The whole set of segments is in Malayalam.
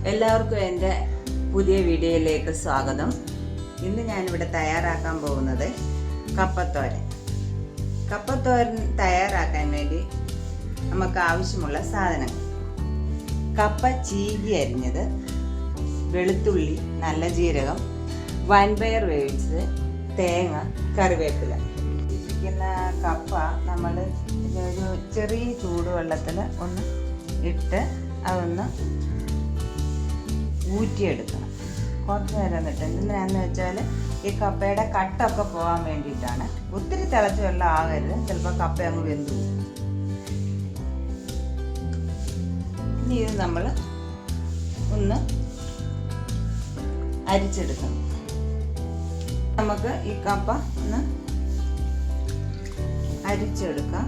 എല്ലാവർക്കും എൻ്റെ പുതിയ വീഡിയോയിലേക്ക് സ്വാഗതം. ഇന്ന് ഞാനിവിടെ തയ്യാറാക്കാൻ പോകുന്നത് കപ്പത്തോരൻ. കപ്പത്തോരൻ തയ്യാറാക്കാൻ വേണ്ടി നമുക്ക് ആവശ്യമുള്ള സാധനങ്ങൾ: കപ്പ ചീകി അരിഞ്ഞത്, വെളുത്തുള്ളി, നല്ല ജീരകം, വൻപയർ വേവിച്ചത്, തേങ്ങ, കറിവേപ്പില. ഇരിക്കുന്ന കപ്പ നമ്മൾ ഒരു ചെറിയ ചൂടുവെള്ളത്തിൽ ഒന്ന് ഇട്ട് അതൊന്ന് ഊറ്റിയെടുക്കണം. കുറച്ച് നേരം ഇട്ട് എന്തിനാന്ന് വെച്ചാൽ ഈ കപ്പയുടെ കട്ടൊക്കെ പോകാൻ വേണ്ടിയിട്ടാണ്. ഒത്തിരി തിളച്ച വെള്ളം ആകരുത്, ചിലപ്പോൾ കപ്പ അങ്ങ് വെന്തു പോകും. ഇനി ഇത് നമ്മൾ ഒന്ന് അരിച്ചെടുക്കണം. നമുക്ക് ഈ കപ്പ ഒന്ന് അരിച്ചെടുക്കാം.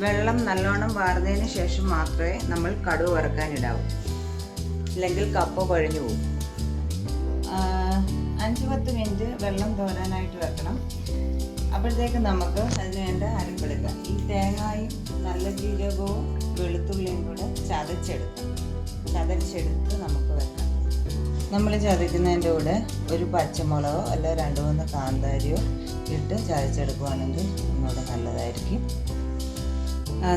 വെള്ളം നല്ലോണം വാർന്നതിന് ശേഷം മാത്രമേ നമ്മൾ കടുക് വറുക്കാനിടാവൂ, ഇല്ലെങ്കിൽ കപ്പ കുഴഞ്ഞു പോകും. 5-10 മിനിറ്റ് വെള്ളം തോരാനായിട്ട് വെക്കണം. അപ്പോഴത്തേക്ക് നമുക്ക് അതിന് വേണ്ട അരപ്പെടുക്കാം. ഈ തേങ്ങയും നല്ല ജീരകവും വെളുത്തുള്ളിയും കൂടെ ചതച്ചെടുത്ത് നമുക്ക് വെക്കാം. നമ്മൾ ചതയ്ക്കുന്നതിൻ്റെ കൂടെ ഒരു പച്ചമുളകോ അല്ല 2-3 കാന്താരിയോ ഇട്ട് ചതച്ചെടുക്കുകയാണെങ്കിൽ ഒന്നുകൂടെ നല്ലതായിരിക്കും.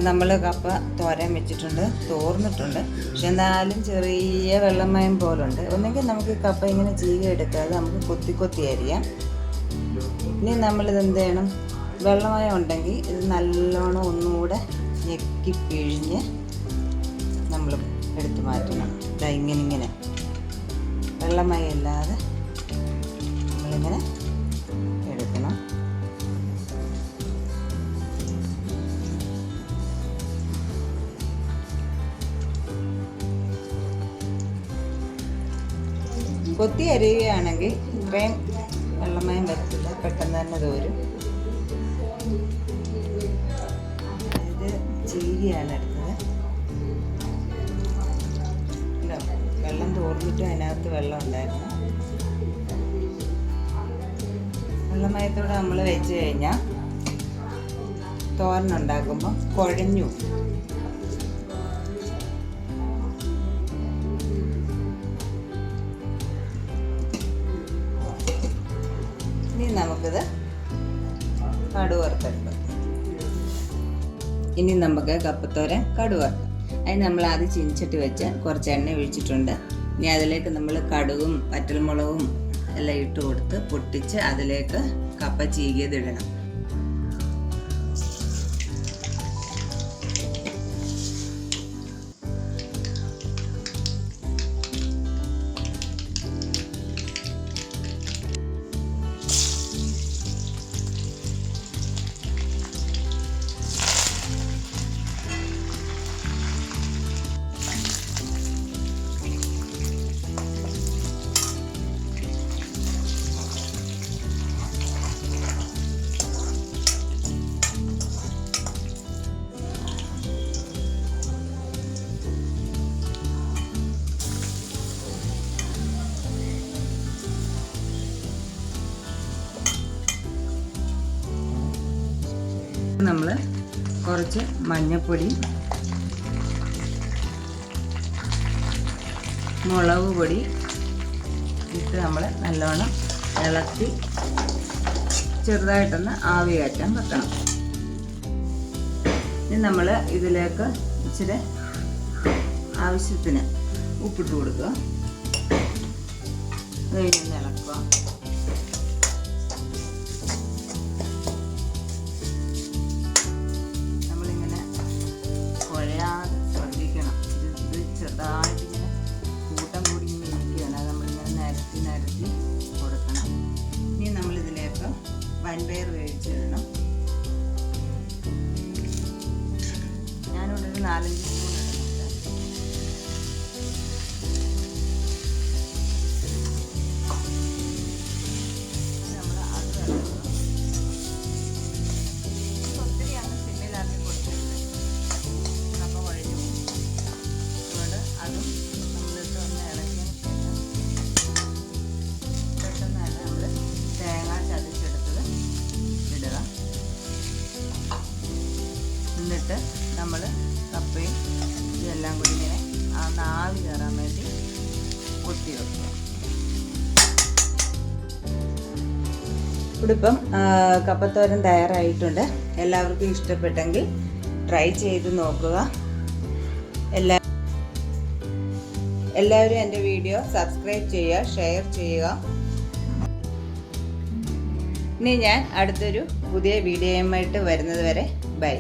നമ്മൾ കപ്പ തോരൻ വെച്ചിട്ടുണ്ട്, തോർന്നിട്ടുണ്ട്. പക്ഷെ എന്നാലും ചെറിയ വെള്ളമയം പോലുണ്ട്. ഒന്നെങ്കിൽ നമുക്ക് കപ്പ ഇങ്ങനെ ചീക എടുക്കാതെ നമുക്ക് കൊത്തി അരിയാം. ഇനി നമ്മളിത് എന്ത് ചെയ്യണം, വെള്ളമയം ഉണ്ടെങ്കിൽ ഇത് നല്ലോണം ഒന്നുകൂടെ ഞെക്കി പിഴിഞ്ഞ് നമ്മൾ എടുത്തു മാറ്റണം. ഇങ്ങനെ വെള്ളമയം ഇല്ലാതെ നമ്മളിങ്ങനെ എടുക്കണം. കൊത്തി അരിയുകയാണെങ്കിൽ ഇത്രയും വെള്ളമയം വരത്തില്ല, പെട്ടെന്ന് തന്നെ തോരും. ഇത് ചീരിയാണ് എടുത്തത്. വെള്ളം തോർന്നിട്ട് അതിനകത്ത് വെള്ളം ഉണ്ടായിരുന്നു. വെള്ളമയത്തോടെ നമ്മൾ വെച്ച് കഴിഞ്ഞാൽ തോരനുണ്ടാക്കുമ്പോൾ കുഴഞ്ഞു. ഇനി നമുക്കിത് കടുക് വറുത്തെടുക്കാം. ഇനി നമുക്ക് കപ്പത്തോരൻ കടുക് വറുക്കാം. അതിന് നമ്മൾ ആദ്യം ചീനിച്ചട്ടി വെച്ച് കുറച്ച് എണ്ണ ഒഴിച്ചിട്ടുണ്ട്. ഇനി അതിലേക്ക് നമ്മൾ കടുകും വറ്റൽമുളകും എല്ലാം ഇട്ട് കൊടുത്ത് പൊട്ടിച്ച് അതിലേക്ക് കപ്പ ചീകിയതിടണം. നമ്മൾ കുറച്ച് മഞ്ഞൾപ്പൊടി, മുളക് പൊടി ഇട്ട് നമ്മൾ നല്ലോണം ഇളക്കി ചെറുതായിട്ടൊന്ന് ആവി കയറ്റാൻ വെക്കണം. ഇനി നമ്മൾ ഇതിലേക്ക് ഇച്ചിരി ആവശ്യത്തിന് ഉപ്പിട്ട് കൊടുക്കുക. അത് കഴിഞ്ഞ് ഇളക്കുക. ശ്രദ്ധിക്കണം, ഇത് ചെറുതായിട്ട് ഇങ്ങനെ കൂട്ടം കൂടി ഇങ്ങനെ ഇരിക്കുകയാണ്. അത് നമ്മളിങ്ങനെ നിരത്തി കൊടുക്കണം. ഇനി നമ്മളിതിലേക്ക് വൻപയർ വേവിച്ചിടണം. ഞാനിവിടെ ഒരു 4-5 സ്പൂൺ ഇടുന്നുണ്ട്. എന്നിട്ട് നമ്മൾ കപ്പയും ഇതെല്ലാം കൂടി ഇങ്ങനെ ആവി കയറാൻ വേണ്ടി പൊത്തി വെക്കുക. ഇവിടെ ഇപ്പം കപ്പത്തോരൻ തയ്യാറായിട്ടുണ്ട്. എല്ലാവർക്കും ഇഷ്ടപ്പെട്ടെങ്കിൽ ട്രൈ ചെയ്ത് നോക്കുക. എല്ലാവരും എൻ്റെ വീഡിയോ സബ്സ്ക്രൈബ് ചെയ്യുക, ഷെയർ ചെയ്യുക. ഇനി ഞാൻ അടുത്തൊരു പുതിയ വീഡിയോയുമായിട്ട് വരുന്നത് വരെ ബൈ.